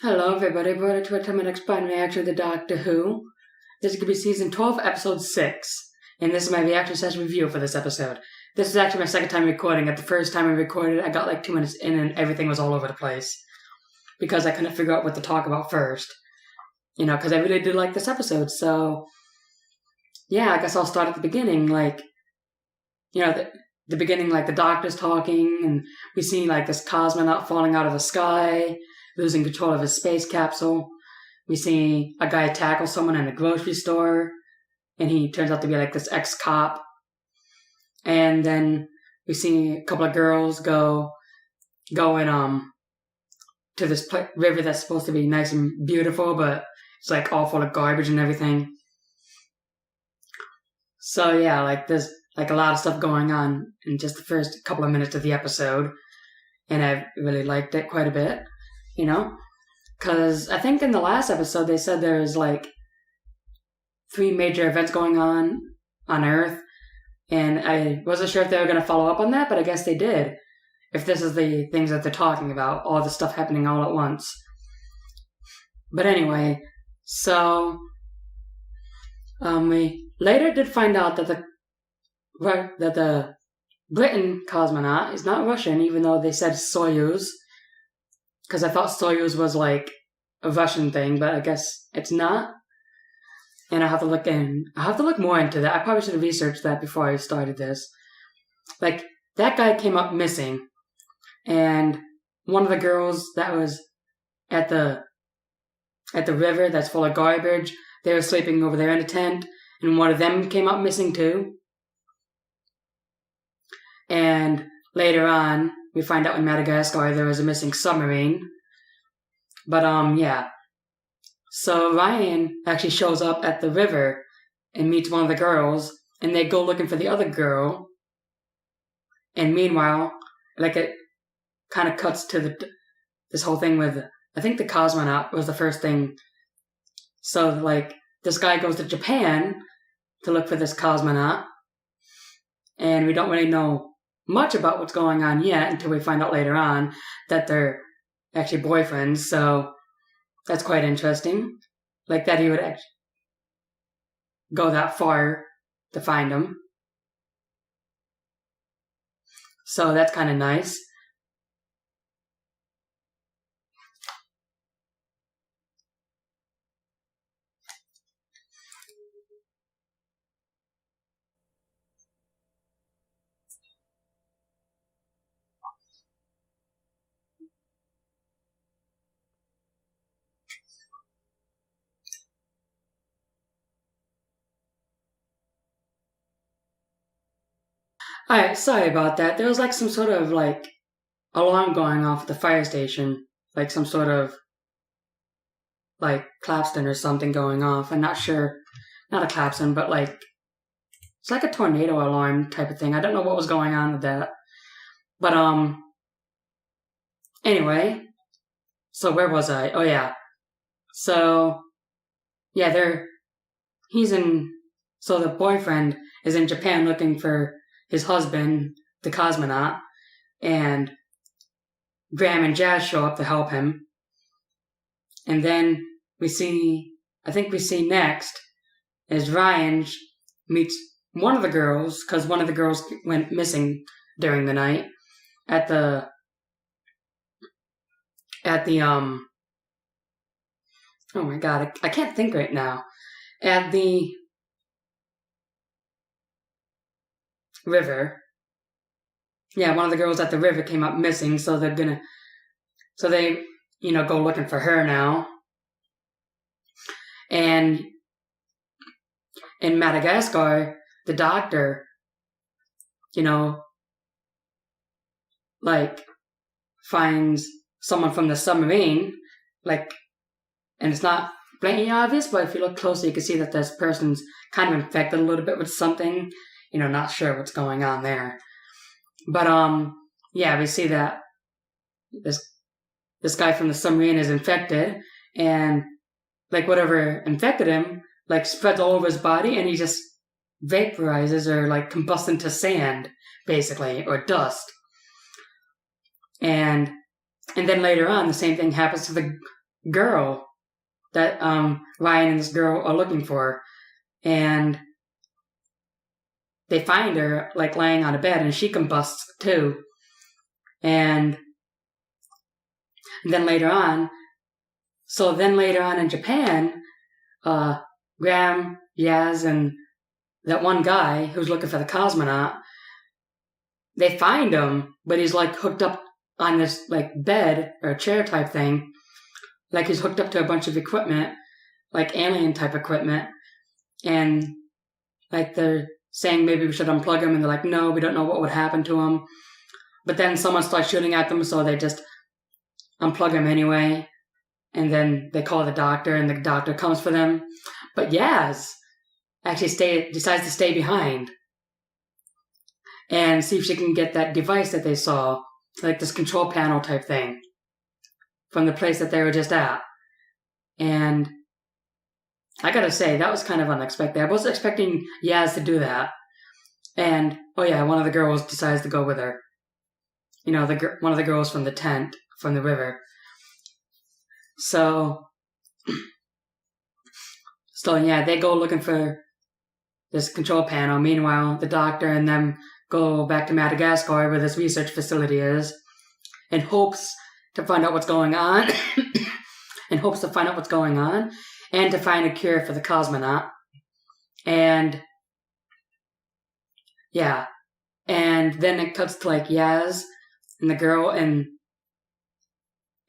Hello, everybody. We're to a 10-minute explain reaction to the Doctor Who. This is going to be season 12, episode 6. And this is my reaction session review for this episode. This is actually my second time recording. At the first time I recorded, I got like 2 minutes in and everything was all over the place. Because I couldn't figure out what to talk about first. You know, because I really did like this episode. So, yeah, I guess I'll start at the beginning. The beginning, like the Doctor's talking, and we see like this cosmonaut falling out of the sky, losing control of his space capsule. We see a guy tackle someone in a grocery store, and he turns out to be like this ex-cop. And then we see a couple of girls go to this river that's supposed to be nice and beautiful, but it's like all full of garbage and everything. So yeah, like there's like a lot of stuff going on in just the first couple of minutes of the episode, and I really liked it quite a bit. You know, because I think in the last episode they said there's like 3 major events going on Earth, and I wasn't sure if they were going to follow up on that, but I guess they did. If this is the things that they're talking about, all the stuff happening all at once. But anyway, so we later did find out that the Britain cosmonaut is not Russian, even though they said Soyuz. Because I thought Soyuz was like a Russian thing, but I guess it's not. And I'll have to look more into that. I probably should have researched that before I started this. Like, that guy came up missing. And one of the girls that was at the river that's full of garbage, they were sleeping over there in a tent, and one of them came up missing too. And later on, we find out in Madagascar there was a missing submarine. But, yeah. So Ryan actually shows up at the river and meets one of the girls, and they go looking for the other girl. And meanwhile, like it kind of cuts to this whole thing with, I think the cosmonaut was the first thing. So, like, this guy goes to Japan to look for this cosmonaut, and we don't really know much about what's going on yet until we find out later on that they're actually boyfriends, so that's quite interesting. Like that he would actually go that far to find them. So that's kind of nice. Alright, sorry about that. There was like some sort of like alarm going off at the fire station. Like some sort of like Clapston or something going off. I'm not sure. Not a Clapston, but like it's like a tornado alarm type of thing. I don't know what was going on with that. But anyway. So where was I? Oh yeah. So yeah, so the boyfriend is in Japan looking for his husband, the cosmonaut, and Graham and Jazz show up to help him. And then we see next is Ryan meets one of the girls, because one of the girls went missing during the night at the oh my god, I can't think right now. At the river. Yeah, one of the girls at the river came up missing, so they go looking for her now. And in Madagascar, the Doctor, like, finds someone from the submarine, like, and it's not blatantly obvious, but if you look closely, you can see that this person's kind of infected a little bit with something. Not sure what's going on there. But, yeah, we see that this guy from the submarine is infected, and, like, whatever infected him, like, spreads all over his body, and he just vaporizes or, like, combusts into sand, basically, or dust. And then later on, the same thing happens to girl that Ryan and this girl are looking for. And they find her, like, laying on a bed, and she combusts, too. And then later on in Japan, Graham, Yaz, and that one guy who's looking for the cosmonaut, they find him, but he's, like, hooked up on this, like, bed or chair type thing. Like, he's hooked up to a bunch of equipment, like alien type equipment. And, like, they're saying maybe we should unplug him, and they're like, no, we don't know what would happen to him. But then someone starts shooting at them, so they just unplug him anyway. And then they call the doctor, and the doctor comes for them. But Yaz actually decides to stay behind and see if she can get that device that they saw, like this control panel type thing, from the place that they were just at. And I gotta say, that was kind of unexpected. I wasn't expecting Yaz to do that. And, oh yeah, one of the girls decides to go with her. You know, one of the girls from the tent, from the river. So yeah, they go looking for this control panel. Meanwhile, the doctor and them go back to Madagascar, where this research facility is, in hopes to find out what's going on. And to find a cure for the cosmonaut. And yeah. And then it cuts to, like, Yaz and the girl in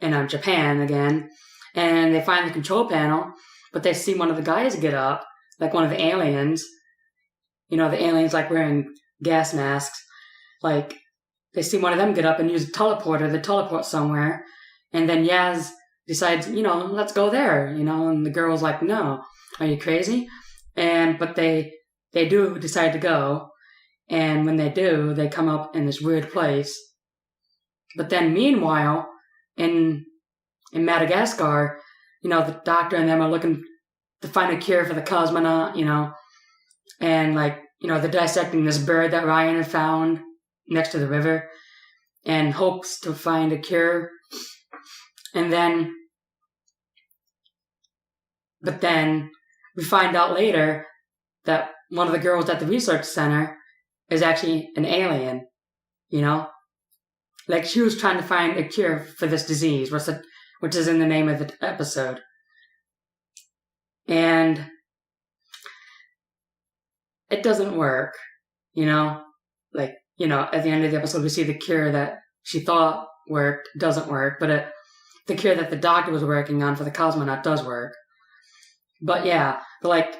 Japan again. And they find the control panel, but they see one of the guys get up, like one of the aliens. You know, the aliens, like, wearing gas masks. Like, they see one of them get up and use a teleporter to teleport somewhere. And then Yaz decides, you know, let's go there, you know, and the girl's like, no, are you crazy? But they do decide to go, and when they do, they come up in this weird place. But then meanwhile, in Madagascar, you know, the doctor and them are looking to find a cure for the cosmonaut, you know, and, like, you know, they're dissecting this bird that Ryan had found next to the river, and hopes to find a cure. But then we find out later that one of the girls at the research center is actually an alien, you know? Like, she was trying to find a cure for this disease, which is in the name of the episode. And it doesn't work, you know? Like, you know, at the end of the episode, we see the cure that she thought worked doesn't work, but the cure that the doctor was working on for the cosmonaut does work. But yeah, like,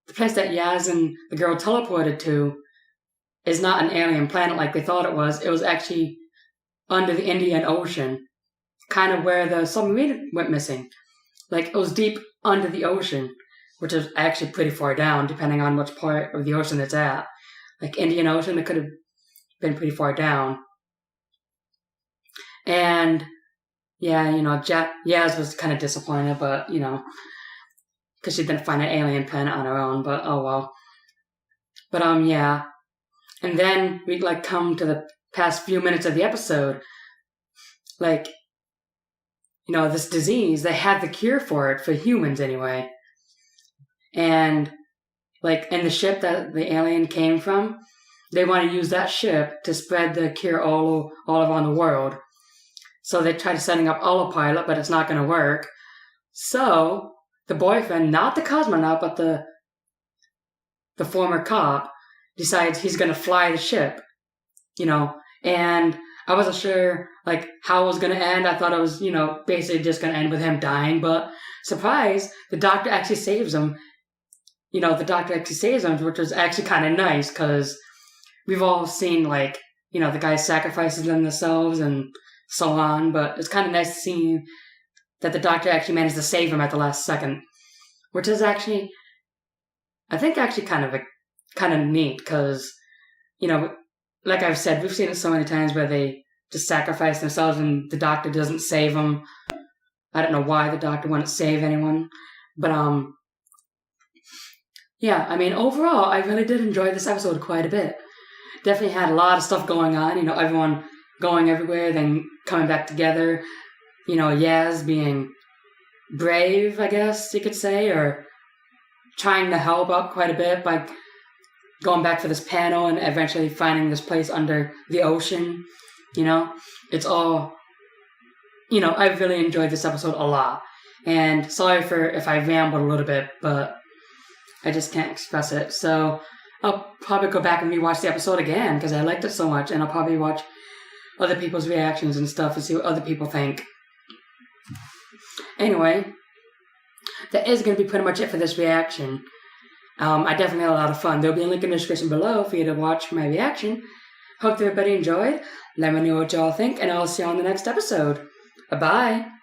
the place that Yaz and the girl teleported to is not an alien planet like they thought it was. It was actually under the Indian Ocean, kind of where the submarine went missing. Like, it was deep under the ocean, which is actually pretty far down, depending on which part of the ocean it's at. Like, Indian Ocean, it could have been pretty far down. And yeah, you know, Yaz was kind of disappointed, but, you know, because she didn't find an alien planet on her own, but oh well. But yeah. And then we, like, come to the past few minutes of the episode. Like, you know, this disease, they had the cure for it, for humans anyway. And, like, in the ship that the alien came from, they want to use that ship to spread the cure all around the world. So they tried setting up autopilot, but it's not going to work. So the boyfriend, not the cosmonaut, but the former cop, decides he's going to fly the ship, you know. And I wasn't sure, like, how it was going to end. I thought it was, you know, basically just going to end with him dying. But surprise, the doctor actually saves him. You know, the doctor actually saves him, which was actually kind of nice, because we've all seen, like, you know, the guys sacrifices themselves and so on, but it's kind of nice to see that the doctor actually managed to save him at the last second, which is actually, I think, actually kind of neat, because, you know, like I've said, we've seen it so many times where they just sacrifice themselves and the doctor doesn't save them. I don't know why the doctor wouldn't save anyone, but yeah, I mean, overall, I really did enjoy this episode quite a bit. Definitely had a lot of stuff going on, you know, everyone going everywhere, then coming back together. You know, Yaz being brave, I guess you could say, or trying to help out quite a bit by going back for this panel and eventually finding this place under the ocean. It's all, I really enjoyed this episode a lot. And sorry for if I rambled a little bit, but I just can't express it. So I'll probably go back and rewatch the episode again because I liked it so much, and I'll probably watch other people's reactions and stuff and see what other people think. Anyway, that is going to be pretty much it for this reaction. I definitely had a lot of fun. There'll be a link in the description below for you to watch my reaction. Hope everybody enjoyed. Let me know what y'all think, and I'll see you on the next episode. Bye-bye.